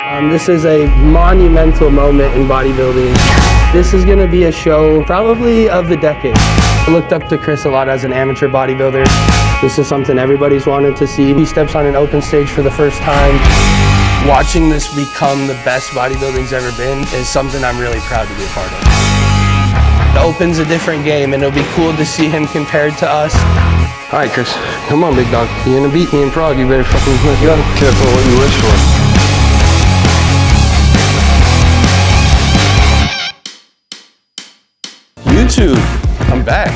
This is a monumental moment in bodybuilding. This is gonna be a show probably of the decade. I looked up to Chris a lot as an amateur bodybuilder. This is something everybody's wanted to see. He steps on an open stage for the first time. Watching this become the best bodybuilding's ever been is something I'm really proud to be a part of. The Open's a different game, and it'll be cool to see him compared to us. All right, Chris, come on, big dog. You're gonna beat me in Prague. You better fucking let's go. Careful what you wish for. YouTube, I'm back.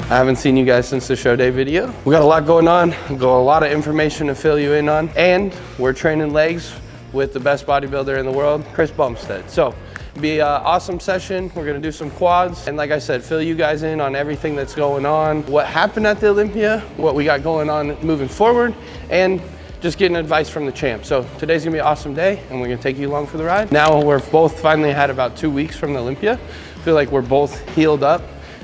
I haven't seen you guys since the show day video. We got a lot going on. We've got a lot of information to fill you in on, and we're training legs with the best bodybuilder in the world, Chris Bumstead. So, it'll be an awesome session. We're gonna do some quads, and like I said, fill you guys in on everything that's going on, what happened at the Olympia, what we got going on moving forward, and just getting advice from the champ. So today's gonna be an awesome day, and we're gonna take you along for the ride. Now we're both finally had about 2 weeks from the Olympia. I feel like we're both healed up,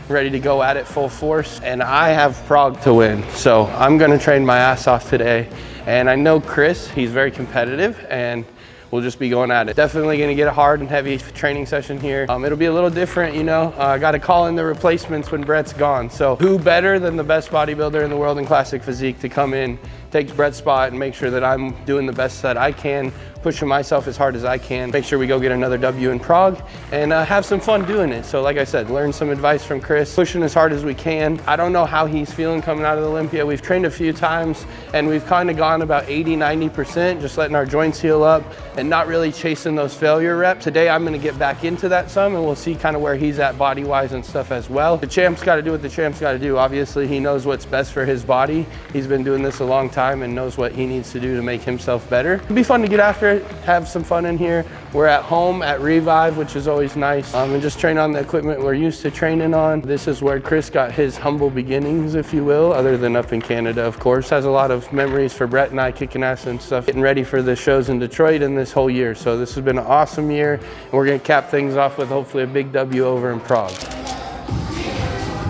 ready to go at it full force, and I have Prague to win. So I'm gonna train my ass off today. And I know Chris, he's very competitive, and we'll just be going at it. Definitely gonna get a hard and heavy training session here. It'll be a little different, you know. I gotta call in the replacements when Brett's gone. So who better than the best bodybuilder in the world in classic physique to come in, take Brett's spot, and make sure that I'm doing the best that I can, pushing myself as hard as I can, make sure we go get another W in Prague, and have some fun doing it. So like I said, learn some advice from Chris, pushing as hard as we can. I don't know how he's feeling coming out of the Olympia. We've trained a few times, and we've kind of gone about 80–90%, just letting our joints heal up and not really chasing those failure reps. Today, I'm gonna get back into that some, and we'll see kind of where he's at body-wise and stuff as well. The champ's gotta do what the champ's gotta do. Obviously, he knows what's best for his body. He's been doing this a long time and knows what he needs to do to make himself better. It'll be fun to get after it, have some fun in here. We're at home at Revive, which is always nice, and just train on the equipment we're used to training on. This is where Chris got his humble beginnings, if you will, other than up in Canada, of course. Has a lot of memories for Brett and I kicking ass and stuff, getting ready for the shows in Detroit and this whole year. So this has been an awesome year, and we're gonna cap things off with hopefully a big W over in Prague.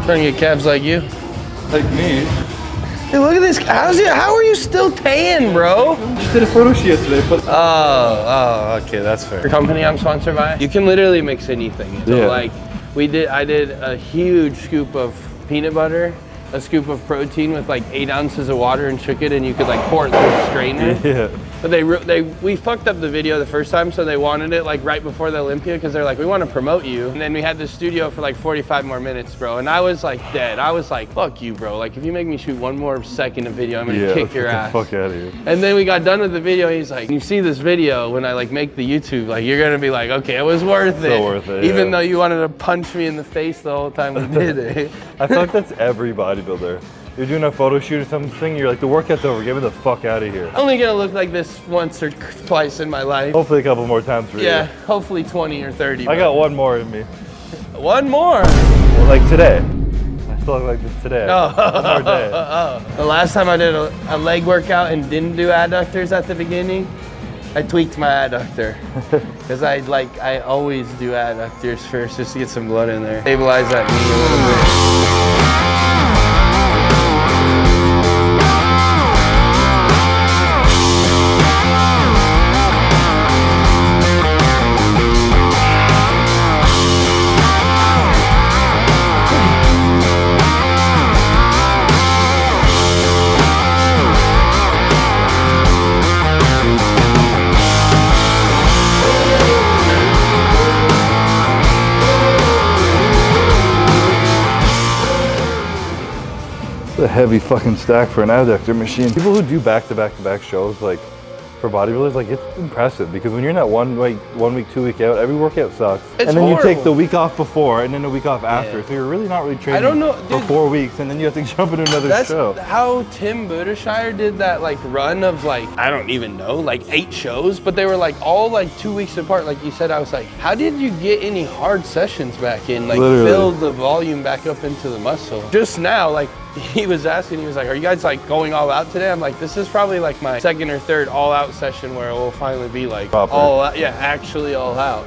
Trying to get calves like you. Like me. Hey, look at this. How are you still tan, bro? Just did a photo shoot yesterday. But oh, okay, that's fair. Your company I'm sponsored by, you can literally mix anything. So yeah. like, I did a huge scoop of peanut butter, a scoop of protein with like 8 ounces of water and shook it, and you could like pour it through a strainer. Yeah. But we fucked up the video the first time, so they wanted it like right before the Olympia, because they're like, we want to promote you. And then we had the studio for like 45 more minutes, bro. And I was like dead. I was like, fuck you, bro. Like if you make me shoot 1 more second of video, I'm gonna kick your ass. Fuck out of here. And then we got done with the video. He's like, you see this video when I like make the YouTube, like you're gonna be like, okay, it was worth it. So worth it. Even though you wanted to punch me in the face the whole time we did it. I feel like that's every bodybuilder. You're doing a photo shoot or something, you're like, the workout's over, get me the fuck out of here. I'm only gonna look like this once or twice in my life. Hopefully a couple more times for you. Yeah, hopefully 20 or 30. I got 1 more in me. 1 more? Well, like today. I still look like this today. Oh. One more day. The last time I did a leg workout and didn't do adductors at the beginning, I tweaked my adductor. Because I always do adductors first just to get some blood in there. Stabilize that knee a little bit. A heavy fucking stack for an adductor machine. People who do back-to-back-to-back shows, like for bodybuilders, like it's impressive, because when you're in that 1 week, 2 week out, every workout sucks. It's and then horrible. you take the week off before and then a week off after. So you're really not really training I don't know, for 4 weeks, and then you have to jump into another show. That's how Tim Budeshire did that like run of like, I don't even know, like 8 shows, but they were like all like 2 weeks apart. Like you said, I was like, how did you get any hard sessions back in? Like fill the volume back up into the muscle. Just now, like he was asking, he was like, are you guys like going all out today? I'm like, this is probably like my 2nd or 3rd all out session where it will finally be like proper. All out, yeah, actually all out.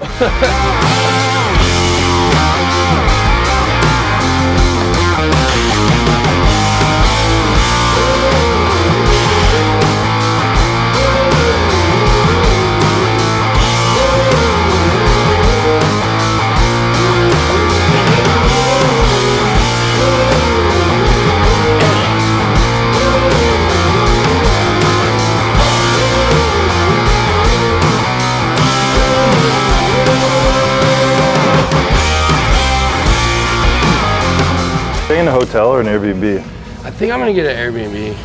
hotel or an Airbnb? I think I'm gonna get an Airbnb.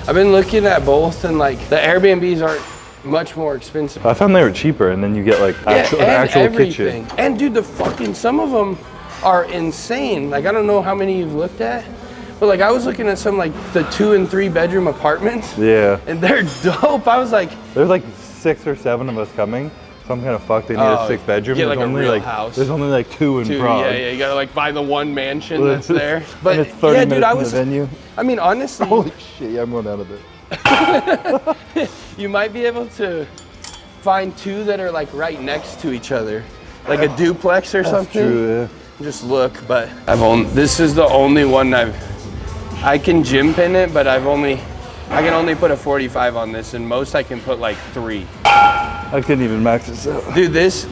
I've been looking at both, and like the Airbnbs aren't much more expensive. I found they were cheaper, and then you get like actual kitchen. And dude, some of them are insane. Like I don't know how many you've looked at, but like I was looking at some like the 2 and 3 bedroom apartments. Yeah. And they're dope. I was like, there's like 6 or 7 of us coming. So I'm kind of fucked. They need a 6 bedroom. Get like there's a only real like house. There's only like 2 in Prague. Yeah, you gotta like buy the one mansion that's there. But and it's 30 yeah, minutes dude, from the venue. I mean, honestly, holy shit, yeah, I'm going down a bit. You might be able to find 2 that are like right next to each other, like a duplex or something. True, yeah. Just look, but this is the only one I can gym pin it, but I can only put a 45 on this, and most I can put like 3. I couldn't even max this out. Dude, this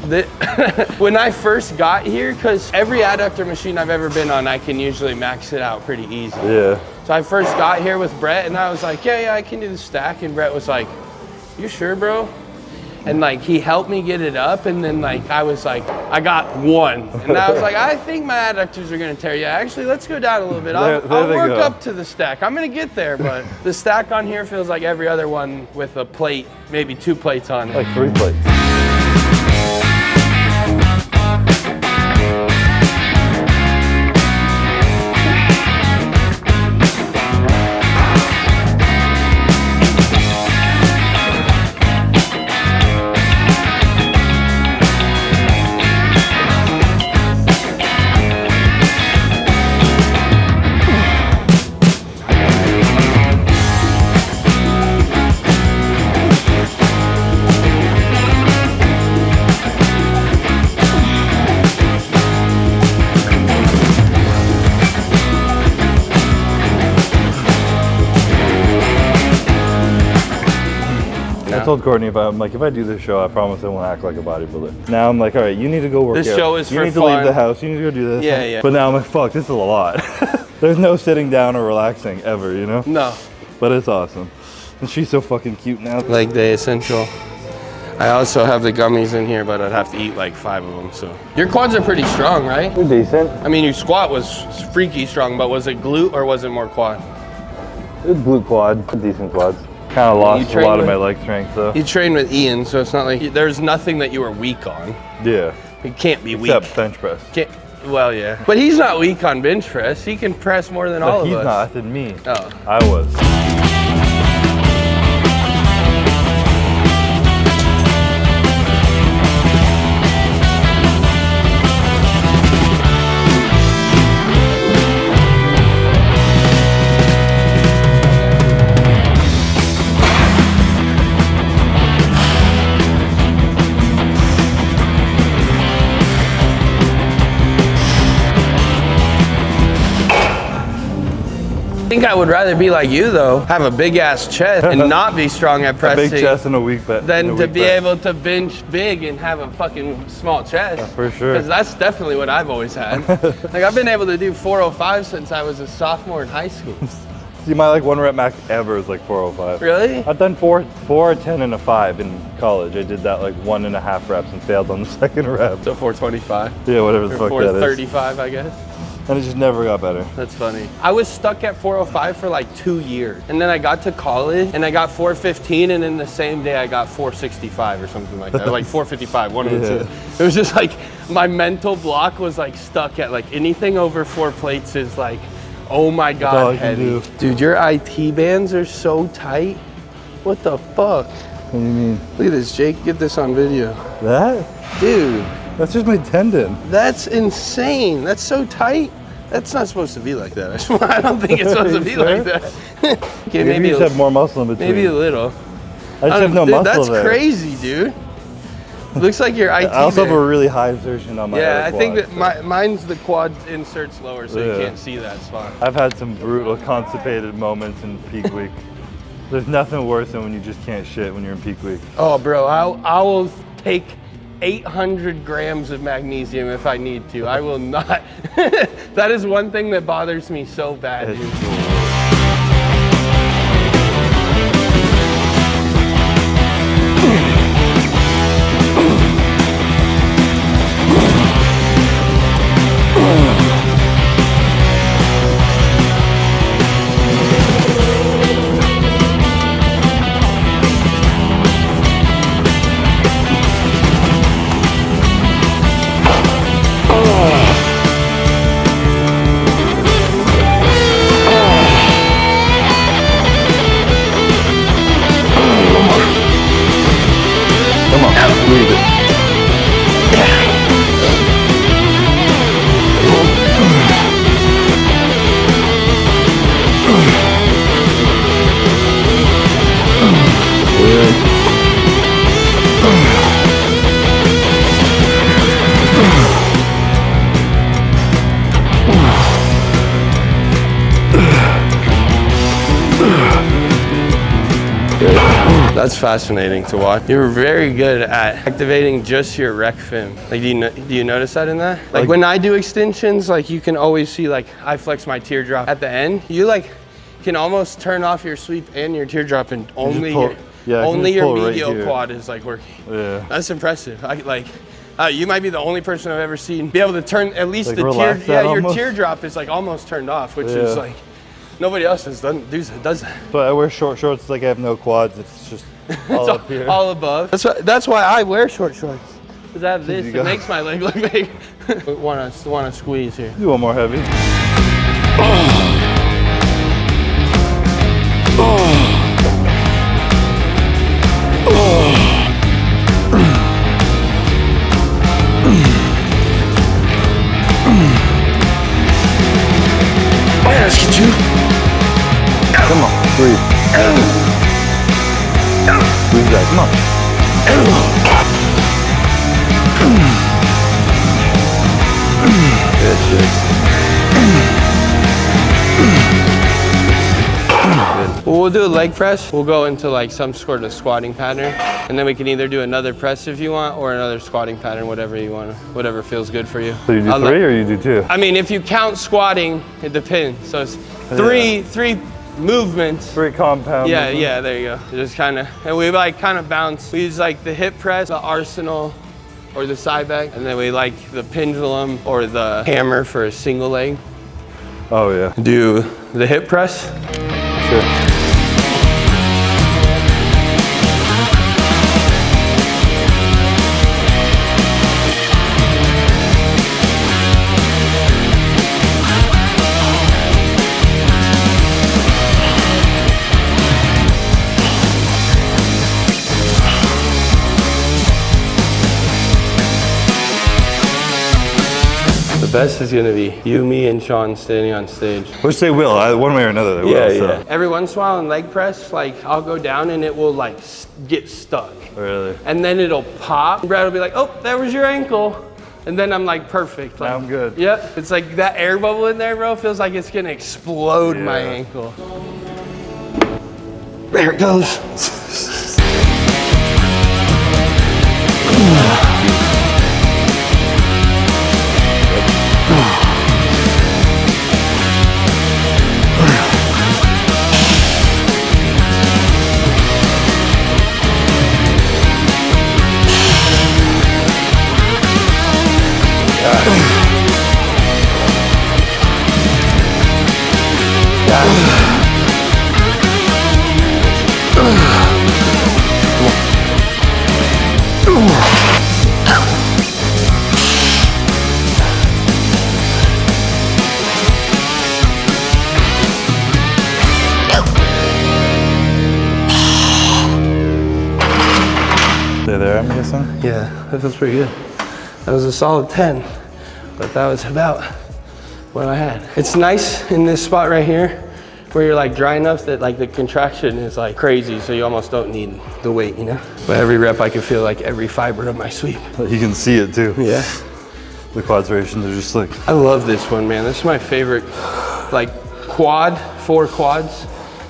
when I first got here, because every adductor machine I've ever been on, I can usually max it out pretty easy. Yeah. So I first got here with Brett, and I was like, yeah, I can do the stack, and Brett was like, you sure, bro? And like he helped me get it up, and then like I was like, I got 1, and I was like, I think my adductors are gonna tear you. Actually, let's go down a little bit. I'll work up to the stack. I'm gonna get there, but the stack on here feels like every other one with a plate, maybe 2 plates on it. Like 3 plates. I told Courtney if I do this show, I promise I won't act like a bodybuilder. Now I'm like, all right, you need to go work out. This show is for fun. You need to leave the house. You need to go do this. Yeah, yeah. But now I'm like, fuck, this is a lot. There's no sitting down or relaxing ever, you know? No. But it's awesome. And she's so fucking cute now. Leg day essential. I also have the gummies in here, but I'd have to eat like 5 of them, so. Your quads are pretty strong, right? They're decent. I mean, your squat was freaky strong, but was it glute or was it more quad? It's glute quad, decent quads. Kind of lost a lot of my leg strength though. You train with Ian, so it's not like there's nothing that you were weak on. Yeah. You can't be weak. Except bench press. Well, yeah. But he's not weak on bench press. He can press more than all of us. He's not, I said me. Oh. I was. I think I would rather be like you though, have a big ass chest and not be strong at pressing. A big chest and a weak back. Than to be able to bench big and have a fucking small chest. Yeah, for sure. Because that's definitely what I've always had. Like I've been able to do 405 since I was a sophomore in high school. See, my like 1 rep max ever is like 405. Really? I've done 4, 10, and a 5 in college. I did that like 1.5 reps and failed on the 2nd rep. So 425. Yeah, whatever the fuck that is. 435, I guess. And it just never got better. That's funny. I was stuck at 405 for like 2 years. And then I got to college and I got 415, and then the same day I got 465 or something like that. Or like 455, one of the two. It was just like, my mental block was like stuck at like anything over 4 plates is like, oh my God, heavy. Dude, your IT bands are so tight. What the fuck? What do you mean? Look at this, Jake, get this on video. That? Dude. That's just my tendon. That's insane. That's so tight. That's not supposed to be like that. I don't think it's supposed to be like that. Okay, maybe you just have more muscle in between. Maybe a little. I just have no muscle that's there. That's crazy, dude. Looks like your IT I also band. have a really high insertion on my Yeah, I quad, think that mine's the quad inserts lower, so yeah. you can't see that spot. I've had some brutal constipated moments in peak week. There's nothing worse than when you just can't shit when you're in peak week. Oh, bro, I will take 800 grams of magnesium if I need to. I will not. That is one thing that bothers me so bad, dude. Breathe it. That's fascinating to watch. You're very good at activating just your rec fin. Like, do you notice that in that? Like when I do extensions, like you can always see, like I flex my teardrop at the end. You like can almost turn off your sweep and your teardrop, and only your medial quad is like working. Yeah, that's impressive. You might be the only person I've ever seen be able to turn at least like your teardrop is like almost turned off, which is like nobody else does that. But I wear short shorts, like I have no quads. It's just all up here. All above. That's why I wear short shorts. Because I have this, it makes my leg look big. want to squeeze here. Do one more heavy. Let's get you. Come on, breathe. Breathe that, come on. Good shit. Well, we'll do a leg press. We'll go into like some sort of squatting pattern, and then we can either do another press if you want, or another squatting pattern, whatever you want, whatever feels good for you. So you do three or you do two? I mean, if you count squatting, it depends. So it's three movements. 3 compound movements. Yeah, there you go. Just kind of, and we like kind of bounce. We use like the hip press, the arsenal, or the side bag, and then we like the pendulum or the hammer for a single leg. Oh yeah. Do the hip press. Sure. The best is gonna be you, me, and Sean standing on stage. Which they will, one way or another they will. Yeah. Every once in a while in leg press, like I'll go down and it will like get stuck. Really? And then it'll pop. Brad will be like, oh, there was your ankle. And then I'm like, perfect. Like, now I'm good. Yep, it's like that air bubble in there, bro, feels like it's gonna explode my ankle. There it goes. Stay there, I'm guessing? Yeah, that feels pretty good. That was a solid 10, but that was about what I had. It's nice in this spot right here where you're like dry enough that like the contraction is like crazy, so you almost don't need the weight, you know? But every rep I can feel like every fiber of my sweep. You can see it too. Yeah. The quad serrations are just like... I love this one, man. This is my favorite, like quad, 4 quads.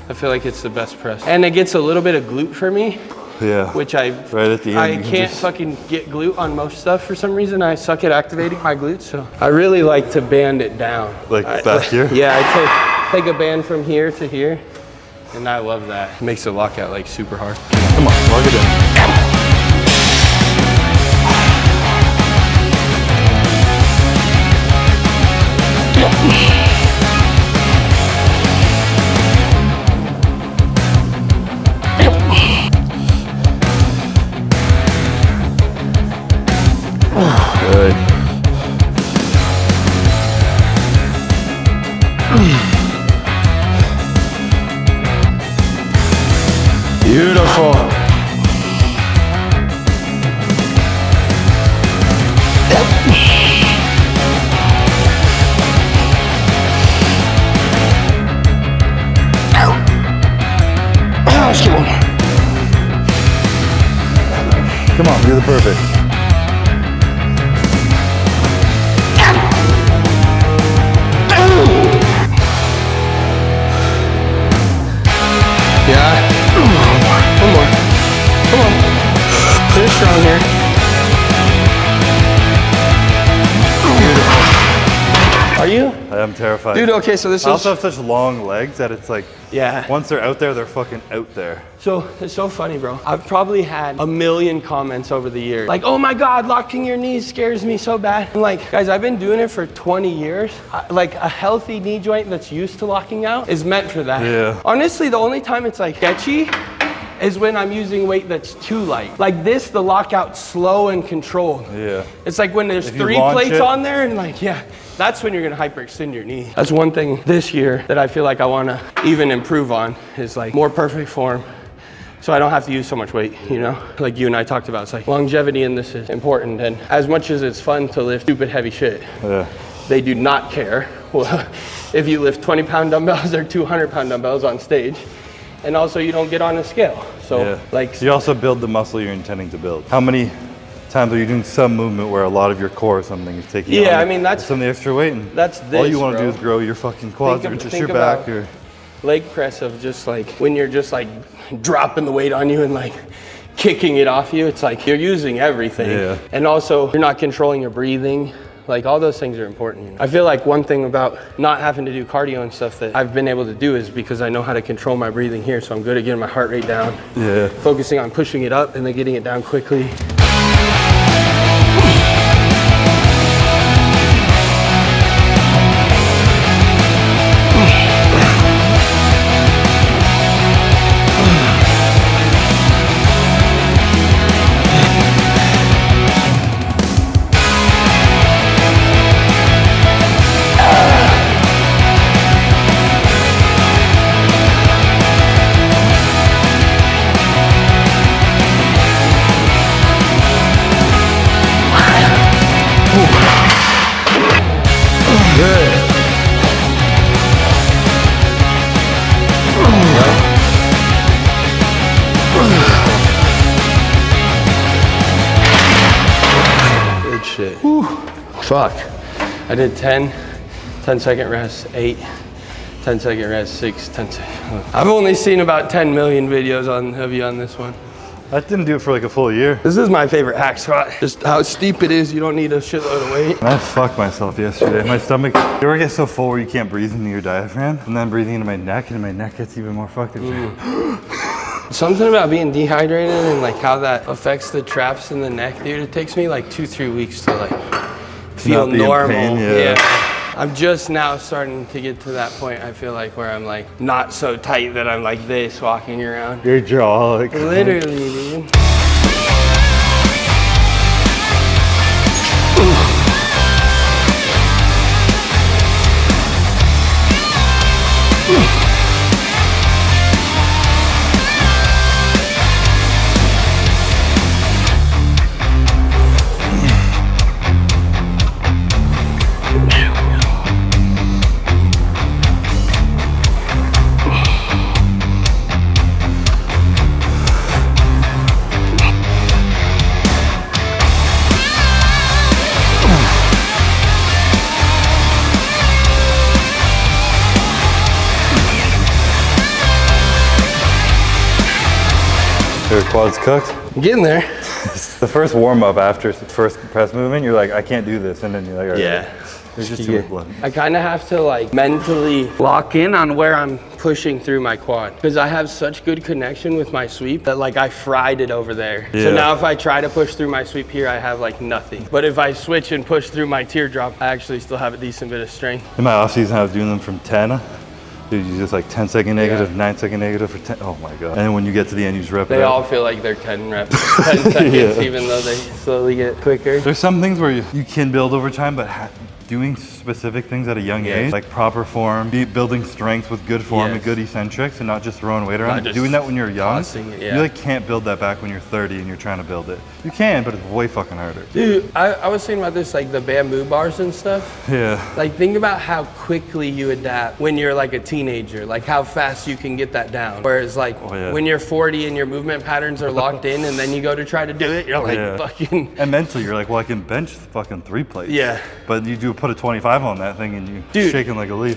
I feel like it's the best press. And it gets a little bit of glute for me. Yeah. Which right at the end, I can't fucking get glute on most stuff for some reason. I suck at activating my glutes, so I really like to band it down. Like back here? Yeah, I take a band from here to here, and I love that. It makes the lockout like super hard. Come on, lock it in. Good. Beautiful. Do the perfect. Yeah. One more. Come on. Finish strong here. Are you? I am terrified. Dude, okay, so this is... I also have such long legs that it's like, yeah. Once they're out there, they're fucking out there. So, it's so funny, bro. I've probably had a million comments over the years. Like, oh my God, locking your knees scares me so bad. I'm like, guys, I've been doing it for 20 years. Like, a healthy knee joint that's used to locking out is meant for that. Yeah. Honestly, the only time it's like sketchy is when I'm using weight that's too light. Like this, the lockout's slow and controlled. Yeah. It's like when there's 3 plates on there and like, yeah, that's when you're gonna hyperextend your knee. That's one thing this year that I feel like I wanna even improve on is like more perfect form so I don't have to use so much weight, you know? Like you and I talked about, it's like longevity in this is important, and as much as it's fun to lift stupid heavy shit, they do not care if you lift 20-pound dumbbells or 200-pound dumbbells on stage. And also you don't get on a scale. So like you also build the muscle you're intending to build. How many times are you doing some movement where a lot of your core or something is taking on I mean that's some of the extra weight, and that's this, all you want to bro. do is grow your fucking quads or just your back or leg press of just like when you're just like dropping the weight on you and like kicking it off you. It's like you're using everything. And also you're not controlling your breathing. Like all those things are important. You know? I feel like one thing about not having to do cardio and stuff that I've been able to do is because I know how to control my breathing here. So I'm good at getting my heart rate down. Focusing on pushing it up and then getting it down quickly. Fuck. I did 10 second rest, 8, 10-second rest, 6, 10 seconds. I've only seen about 10 million videos of you on this one. I didn't do it for like a full year. This is my favorite hack squat. Just how steep it is, you don't need a shitload of weight. I fucked myself yesterday. My stomach, you ever get so full where you can't breathe into your diaphragm? And then breathing into my neck, and my neck gets even more fucked. Something about being dehydrated and like how that affects the traps in the neck, dude. It takes me like 2-3 weeks to like feel normal. Pain, I'm just now starting to get to that point, I feel like, where I'm like not so tight that I'm like this walking around. Your jaw, like literally, dude. Your quads cooked? I'm getting there. The first warm up after the first press movement, you're like, I can't do this. And then you're like, all right. Yeah. There's just too much blood. I kind of have to like mentally lock in on where I'm pushing through my quad, because I have such good connection with my sweep that like I fried it over there. So now if I try to push through my sweep here, I have like nothing. But if I switch and push through my teardrop, I actually still have a decent bit of strength. In my off season, I was doing them from 10. Dude, you just like 10-second negative, 9-second negative for 10. Oh my God. And then when you get to the end, you just rep it They out. all feel like they're 10 reps, 10 seconds, even though they slowly get quicker. There's some things where you can build over time, but doing specific things at a young age, like proper form, building strength with good form and good eccentrics, and not just throwing weight around. Doing that when you're young, you like can't build that back when you're 30 and you're trying to build it. You can, but it's way fucking harder. Dude, I was thinking about this, like the bamboo bars and stuff. Yeah. Like think about how quickly you adapt when you're like a teenager, like how fast you can get that down. Whereas like when you're 40 and your movement patterns are locked in and then you go to try to do it, you're like fucking. And mentally you're like, well, I can bench fucking 3 plates. Yeah. But you do put a 25 on that thing and you're shaking like a leaf.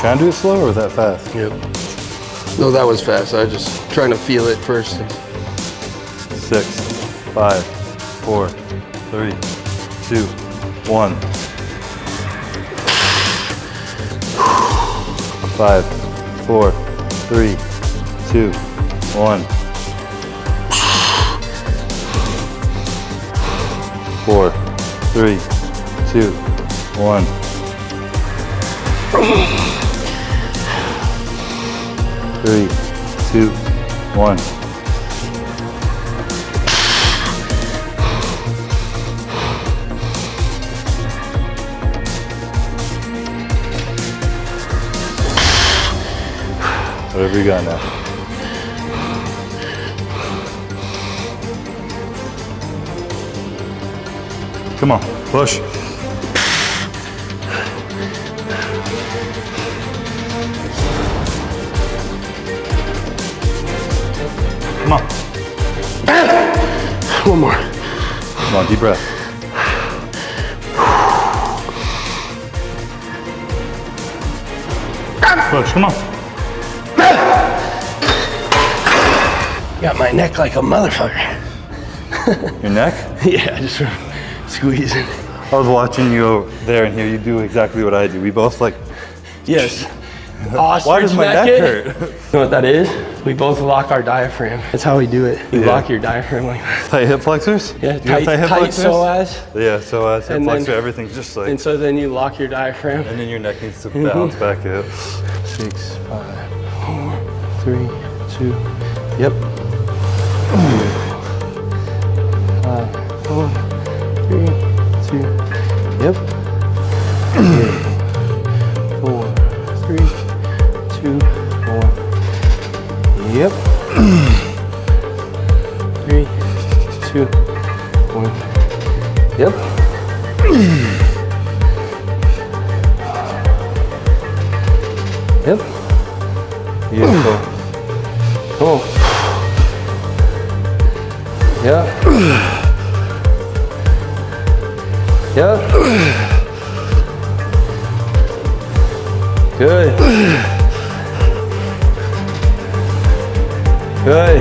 Trying to do it slow or was that fast? Yep. No, that was fast. I was just trying to feel it first. 6, 5, 4, 3, 2, 1. 5, 4, 3, 2, 1. 4, 3, 2, 1. 3, 2, 1. Whatever you got now. Come on, push. Come on. One more. Come on, deep breath. Push, come on. Got my neck like a motherfucker. Your neck? Yeah, just squeezing. I was watching you over there and here. You do exactly what I do. We both like. Yes. Why does my neck hurt? You know what that is? We both lock our diaphragm. That's how we do it. You lock your diaphragm like that. Tight hip flexors? Yeah, tight psoas. Yeah, psoas, hip flexor, everything's just like. And so then you lock your diaphragm. And then your neck needs to bounce back up. 6, 5, 4, 3, 2. Yep. 5, 4, 3, 2. Yep. 4, 3, 2, 1. Yep. 3, 2, 1. Yep. Yep. Beautiful. Cool. Yeah. Yeah. Good. Good.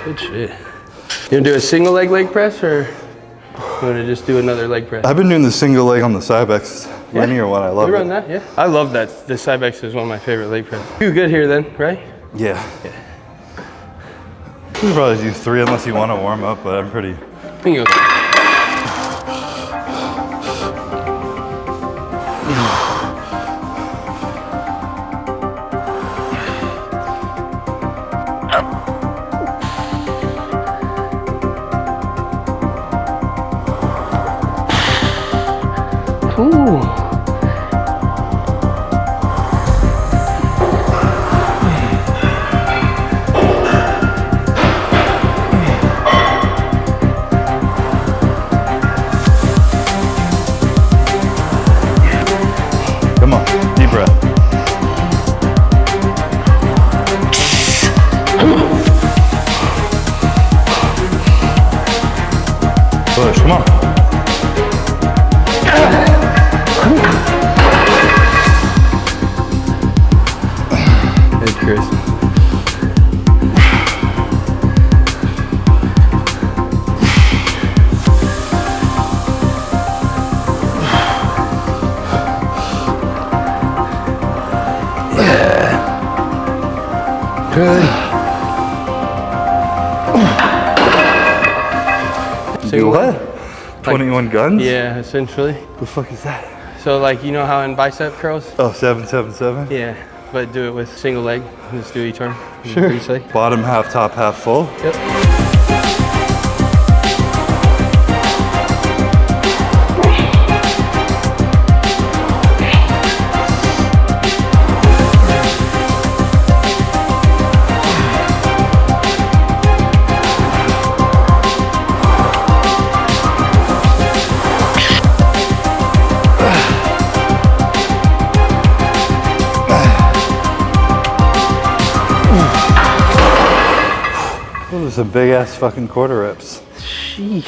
Good shit. You gonna do a single leg press or you wanna just do another leg press? I've been doing the single leg on the Cybex linear one. I love it. You run that, yeah? I love that. The Cybex is one of my favorite leg press. You good here then, right? Yeah. You can probably do 3 unless you want to warm up, but I'm pretty. We can go. Ooh. Come on, deep breath. Push, come on. Hey, Chris. Good. Do what? 21 guns? Yeah, essentially. The fuck is that? So like, you know how in bicep curls? Oh, 777? Yeah, but do it with single leg. Just do each arm. Sure. Bottom half, top half full? Yep. Those are some big ass fucking quarter reps. Sheesh.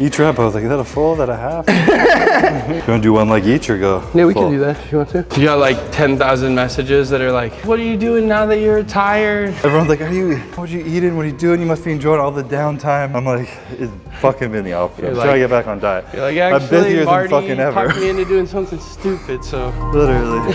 Each rep, I was like, is that a full? Is that a half? You want to do one leg each or go? Yeah, we full? can do that if you want to. You got like 10,000 messages that are like, what are you doing now that you're retired? Everyone's like, what are you eating? What are you doing? You must be enjoying all the downtime. I'm like, it's fucking been the opposite. I'm trying to get back on diet. You're like, I'm actually, busier Marty than fucking ever. talked me into doing something stupid, so. Literally.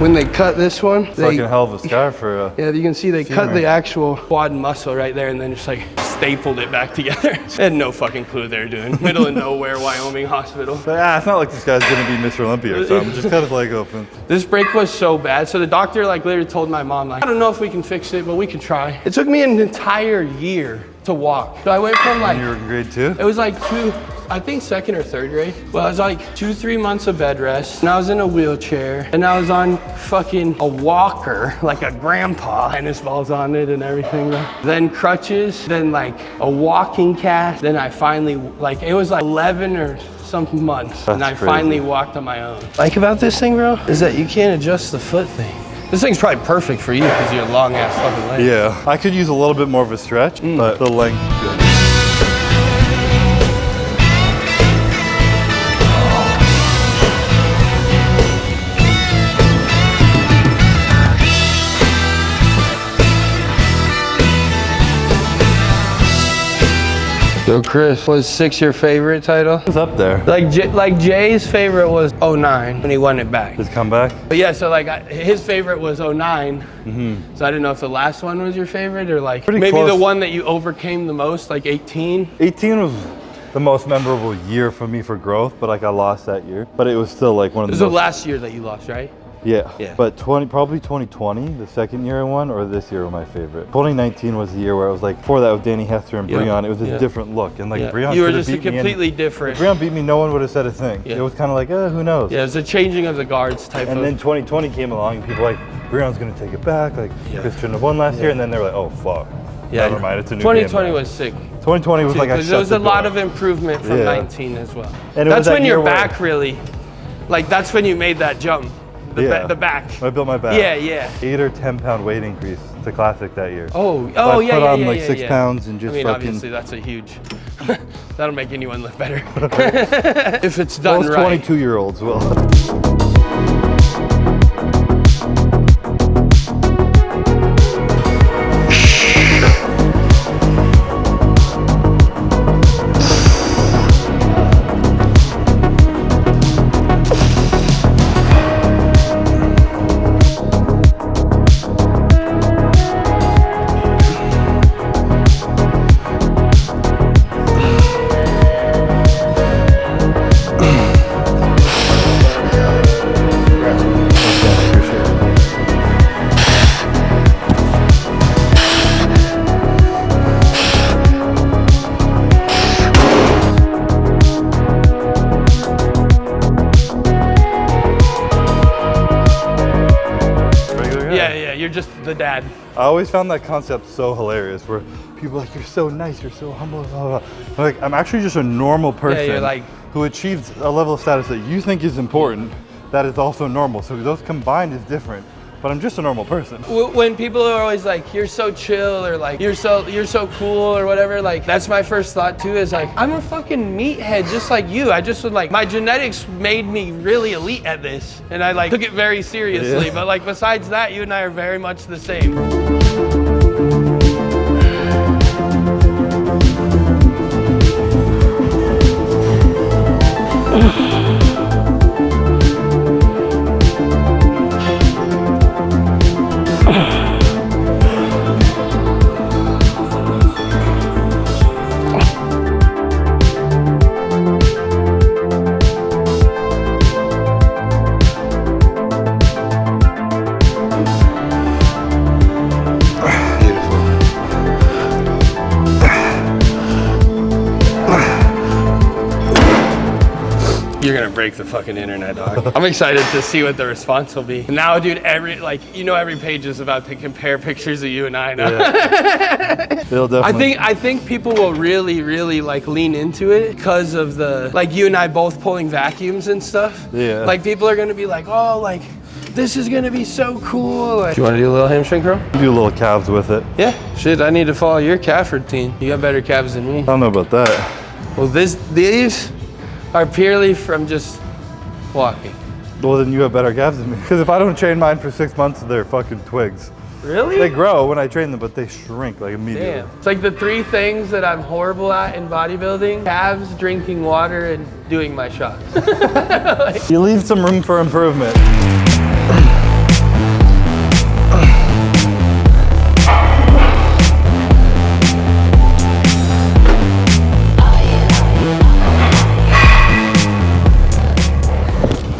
When they cut this one, Fucking hell of a scar for yeah, you can see they cut the actual quad muscle right there and then just like stapled it back together. They had no fucking clue what they were doing. Middle of nowhere, Wyoming hospital. But it's not like this guy's gonna be Mr. Olympia or something. Just cut his leg open. This break was so bad. So the doctor like literally told my mom like, I don't know if we can fix it, but we can try. It took me an entire year to walk. So I went from like, When you were in grade 2? it was like I think second or third grade. Well, I was like 2-3 months of bed rest, and I was in a wheelchair, and I was on fucking a walker, like a grandpa, tennis balls on it and everything. Then crutches, then like a walking cast. Then I finally, like, it was like 11 or something months, and I finally walked on my own. Like about this thing, bro, is that you can't adjust the foot thing. This thing's probably perfect for you because you have long ass fucking legs. Yeah, I could use a little bit more of a stretch, but the length is good. So Chris, was 6 your favorite title? It's up there. Like Jay's favorite was 09 when he won it back. His comeback? But yeah, so like his favorite was 09. So I didn't know if the last one was your favorite or like Pretty maybe close. the one that you overcame the most, like 18. 18 was the most memorable year for me for growth, but like I lost that year. But it was still like one of It the was the most... last year that you lost, right? Yeah. Yeah. But probably 2020, the second year I won, or this year were my favorite. 2019 was the year where I was like, before that with Danny Hester and Breon, it was a different look. And like Breon you were could have just a beat me. completely different. If Breon beat me, no one would have said a thing. It was kind of like, who knows? Yeah, it was a changing of the guards type And of. then 2020 came along and people were like, Breon's gonna take it back. Like, Chris shouldn't have won last year. And then they were like, oh, fuck. Yeah, Never mind, it's a new 2020 game was sick. 2020 was like, I there was a lot door. of improvement from 19 as well. And that's when your year back really, like that's when you made that jump. The back. I built my back. Yeah. 8 or 10 pound weight increase to classic that year. Oh, so yeah, I put on like yeah, 6 pounds and just I mean, fucking... obviously that's a huge, that'll make anyone look better. If it's done Most right. 22-year-olds will. You're just the dad. I always found that concept so hilarious where people are like, you're so nice, you're so humble, blah, blah. Like, I'm actually just a normal person who achieves a level of status that you think is important that is also normal. So those combined is different. But I'm just a normal person. When people are always like, you're so chill, or like, you're so cool, or whatever, like, that's my first thought too, is like, I'm a fucking meathead just like you. I just would like, my genetics made me really elite at this, and I like took it very seriously. Yeah. But like, besides that, you and I are very much the same. You're gonna break the fucking internet, dog. I'm excited to see what the response will be. Now, dude, every page is about to compare pictures of you and I now. Yeah. They'll definitely. I think people will really like lean into it because of the, like, you and I both pulling vacuums and stuff. Yeah. Like, people are gonna be like, oh, like, this is gonna be so cool. Like, do you wanna do a little hamstring curl? Do a little calves with it. Yeah. Shit, I need to follow your calf routine. You got better calves than me. I don't know about that. Well, these are purely from just walking. Well, then you have better calves than me. Because if I don't train mine for 6 months, they're fucking twigs. Really? They grow when I train them, but they shrink like immediately. Damn. It's like the 3 things that I'm horrible at in bodybuilding: calves, drinking water, and doing my shots. You leave some room for improvement.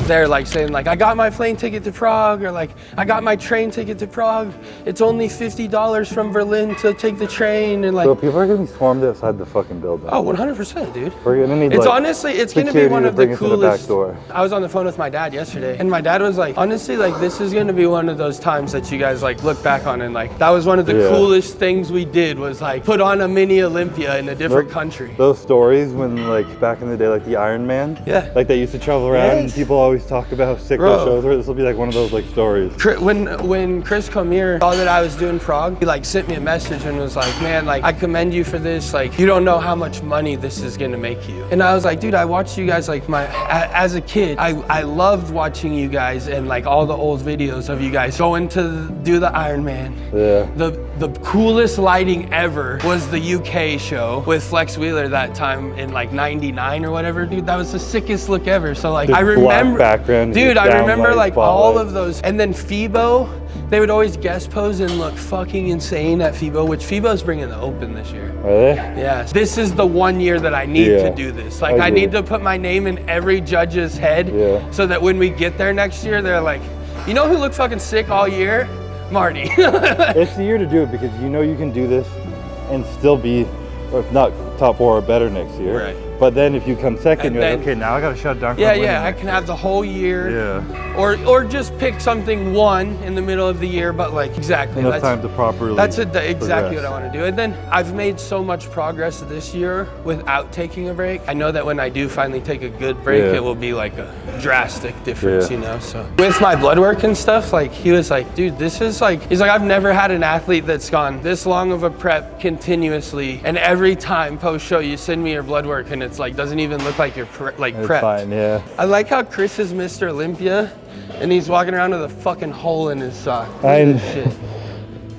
They're like saying like, I got my plane ticket to Prague, or like, I got my train ticket to Prague. It's only $50 from Berlin to take the train, and like. So people are gonna be swarmed outside the fucking building. Oh, 100%, dude. We're gonna need, it's like, honestly, it's gonna be one of the coolest. The back door. I was on the phone with my dad yesterday, and my dad was like, honestly, like, this is gonna be one of those times that you guys like look back on, and like, that was one of the coolest things we did, was like put on a mini Olympia in a different country. Those stories when, like, back in the day, like the Iron Man. Yeah. Like, they used to travel around, and people always talk about how sick those shows were. This will be like one of those like stories. When Chris come here, saw that I was doing Prague, he like sent me a message and was like, man, like, I commend you for this. Like, you don't know how much money this is gonna make you. And I was like, dude, I watched you guys, like, as a kid, I loved watching you guys, and like all the old videos of you guys going to do the Ironman. Yeah. The coolest lighting ever was the UK show with Flex Wheeler that time in like '99 or whatever, dude. That was the sickest look ever. So like, I remember, black background, dude, I remember like all of those. And then FIBO, they would always guest pose and look fucking insane at FIBO, which FIBO's bringing the Open this year. Are they? Yeah. This is the one year that I need to do this. Like, I need to put my name in every judge's head so that when we get there next year, they're like, you know who looked fucking sick all year? Marty. It's the year to do it, because you know you can do this and still be, or if not top 4 or better next year. Right. But then if you come second, you're like, okay, now I gotta shut down. Yeah, I can have the whole year. Yeah. Or just pick something one in the middle of the year, but like, exactly. Enough time to properly exactly progress. What I want to do. And then I've made so much progress this year without taking a break. I know that when I do finally take a good break, it will be like a drastic difference, you know? So with my blood work and stuff, like, he was like, dude, this is like, he's like, I've never had an athlete that's gone this long of a prep continuously, and every time post show you send me your blood work and it's like, doesn't even look like you're prepped. Fine, yeah. I like how Chris is Mr. Olympia and he's walking around with a fucking hole in his sock. Shit.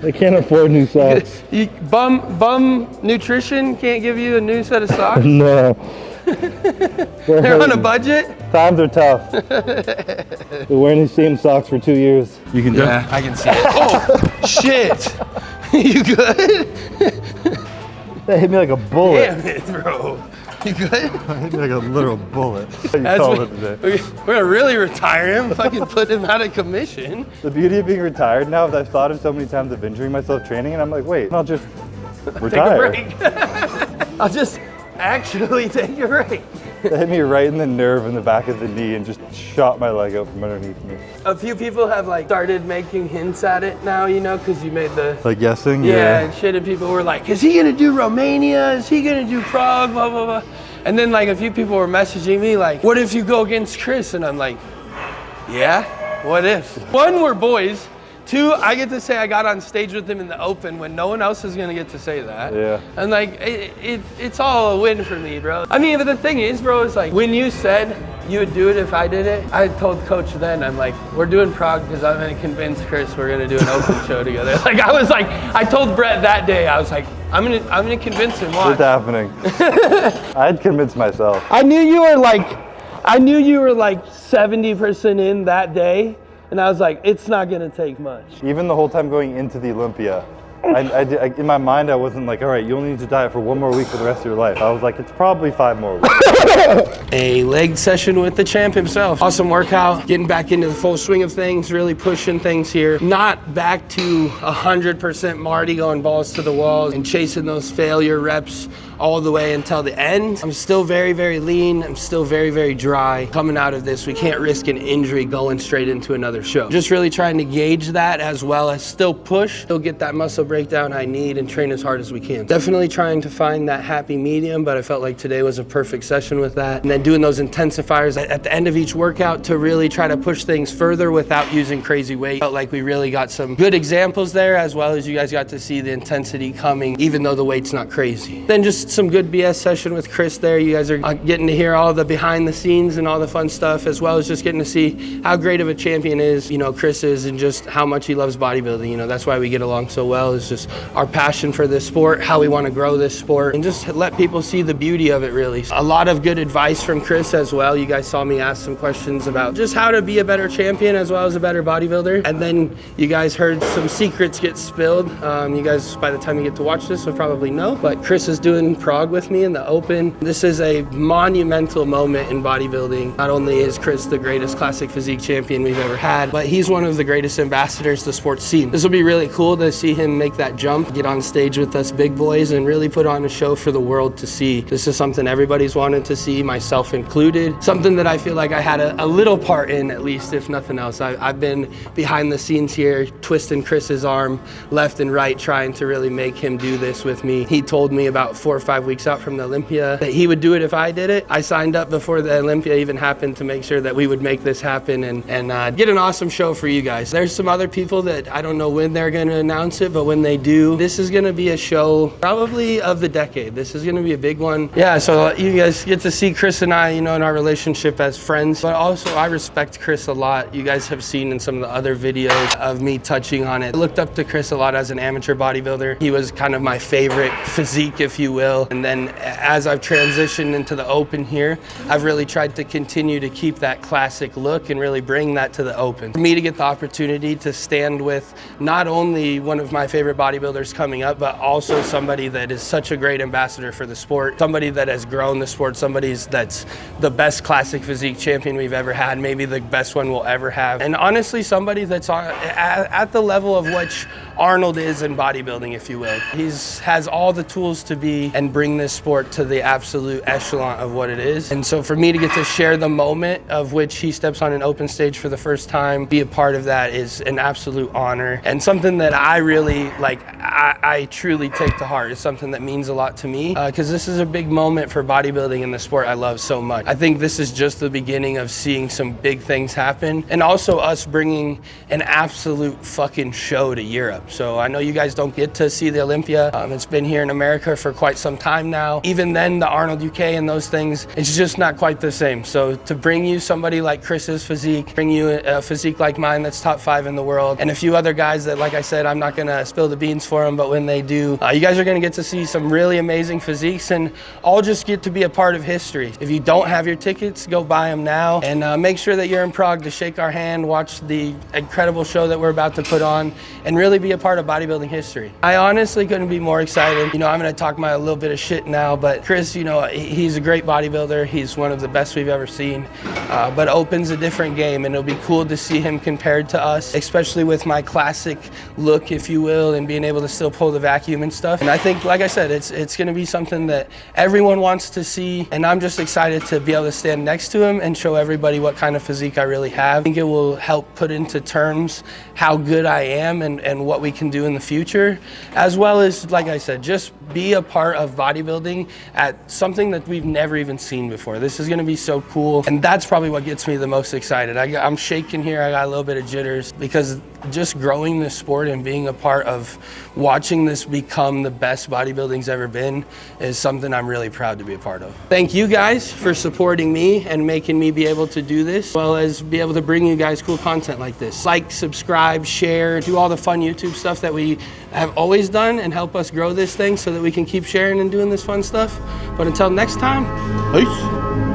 I can't afford new socks. Bum Nutrition can't give you a new set of socks? No. They're on a budget? Times are tough. They're wearing the same socks for 2 years. You can do it? I can see it. Oh, shit. You good? That hit me like a bullet. Damn it, bro. You good? That hit me like a literal bullet. We're gonna really retire him, fucking put him out of commission. The beauty of being retired now is I've thought of so many times of injuring myself training, and I'm like, wait, I'll just retire. Take a break. I'll just actually take a break. It hit me right in the nerve in the back of the knee and just shot my leg out from underneath me. A few people have like started making hints at it now, you know, because you made the... Like guessing? Yeah, and shit, and people were like, is he gonna do Romania? Is he gonna do Prague? Blah, blah, blah. And then like a few people were messaging me like, what if you go against Chris? And I'm like, yeah, what if? One, we're boys. Two, I get to say I got on stage with him in the open when no one else is gonna get to say that. Yeah. And like, it's all a win for me, bro. I mean, but the thing is, bro, is like, when you said you would do it if I did it, I told coach then, I'm like, we're doing Prague because I'm gonna convince Chris we're gonna do an open show together. Like, I was like, I told Brett that day, I was like, I'm gonna convince him. Watch. It's happening. I'd convince myself. I knew you were like 70% in that day. And I was like, it's not gonna take much. Even the whole time going into the Olympia, in my mind, I wasn't like, all right, you only need to diet for 1 more week for the rest of your life. I was like, it's probably 5 more weeks. A leg session with the champ himself. Awesome workout, getting back into the full swing of things, really pushing things here. Not back to 100% Marty going balls to the walls and chasing those failure reps all the way until the end. I'm still very, very lean. I'm still very, very dry. Coming out of this, we can't risk an injury going straight into another show. Just really trying to gauge that as well as still push, still get that muscle breakdown I need and train as hard as we can. Definitely trying to find that happy medium, but I felt like today was a perfect session with that. And then doing those intensifiers at the end of each workout to really try to push things further without using crazy weight. Felt like we really got some good examples there, as well as you guys got to see the intensity coming, even though the weight's not crazy. Then just some good BS session with Chris there. You guys are getting to hear all the behind the scenes and all the fun stuff, as well as just getting to see how great of a champion is, you know, Chris is, and just how much he loves bodybuilding. You know, that's why we get along so well, is just our passion for this sport, how we want to grow this sport, and just let people see the beauty of it, really. A lot of good advice from Chris as well. You guys saw me ask some questions about just how to be a better champion as well as a better bodybuilder. And then you guys heard some secrets get spilled. You guys, by the time you get to watch this, will probably know. But Chris is doing Prague with me in the open. This is a monumental moment in bodybuilding. Not only is Chris the greatest classic physique champion we've ever had, but he's one of the greatest ambassadors the sport's seen. This will be really cool to see him make that jump, get on stage with us big boys, and really put on a show for the world to see. This is something everybody's wanted to see, myself included. Something that I feel like I had a little part in, at least, if nothing else. I've been behind the scenes here, twisting Chris's arm left and right, trying to really make him do this with me. He told me about 4 or 5 weeks out from the Olympia that he would do it if I did it. I signed up before the Olympia even happened to make sure that we would make this happen and get an awesome show for you guys. There's some other people that I don't know when they're going to announce it, but when they do, this is going to be a show probably of the decade. This is going to be a big one. Yeah, so you guys get to see Chris and I, you know, in our relationship as friends, but also I respect Chris a lot. You guys have seen in some of the other videos of me touching on it. I looked up to Chris a lot as an amateur bodybuilder. He was kind of my favorite physique, if you will. And then as I've transitioned into the open here, I've really tried to continue to keep that classic look and really bring that to the open. For me to get the opportunity to stand with not only one of my favorite bodybuilders coming up, but also somebody that is such a great ambassador for the sport, somebody that has grown the sport, somebody that's the best classic physique champion we've ever had, maybe the best one we'll ever have. And honestly, somebody that's at the level of which Arnold is in bodybuilding, if you will. He has all the tools to be and bring this sport to the absolute echelon of what it is. And so for me to get to share the moment of which he steps on an open stage for the first time, be a part of that, is an absolute honor and something that I really like. I truly take to heart. It's something that means a lot to me because this is a big moment for bodybuilding and the sport I love so much. I think this is just the beginning of seeing some big things happen, and also us bringing an absolute fucking show to Europe. So I know you guys don't get to see the Olympia. It's been here in America for quite some time now. Even then, the Arnold UK and those things, it's just not quite the same. So to bring you somebody like Chris's physique, bring you a physique like mine that's top 5 in the world, and a few other guys that, like I said, I'm not gonna spill the beans for them, but when they do, you guys are gonna get to see some really amazing physiques and all just get to be a part of history. If you don't have your tickets, go buy them now and make sure that you're in Prague to shake our hand, watch the incredible show that we're about to put on, and really be a part of bodybuilding history. I honestly couldn't be more excited. You know, I'm gonna talk my little bit of shit now, but Chris, you know, he's a great bodybuilder. He's one of the best we've ever seen, but opens a different game, and it'll be cool to see him compared to us, especially with my classic look, if you will, and being able to still pull the vacuum and stuff. And I think, like I said, it's gonna be something that everyone wants to see, and I'm just excited to be able to stand next to him and show everybody what kind of physique I really have. I think it will help put into terms how good I am and what we can do in the future, as well as, like I said, just be a part of bodybuilding at something that we've never even seen before. This is gonna be so cool, and that's probably what gets me the most excited. I'm shaking here, I got a little bit of jitters, because just growing this sport and being a part of watching this become the best bodybuilding's ever been is something I'm really proud to be a part of. Thank you guys for supporting me and making me be able to do this, as well as be able to bring you guys cool content like this. Like, subscribe, share, do all the fun YouTube stuff that we have always done, and help us grow this thing so that we can keep sharing and doing this fun stuff. But until next time, peace.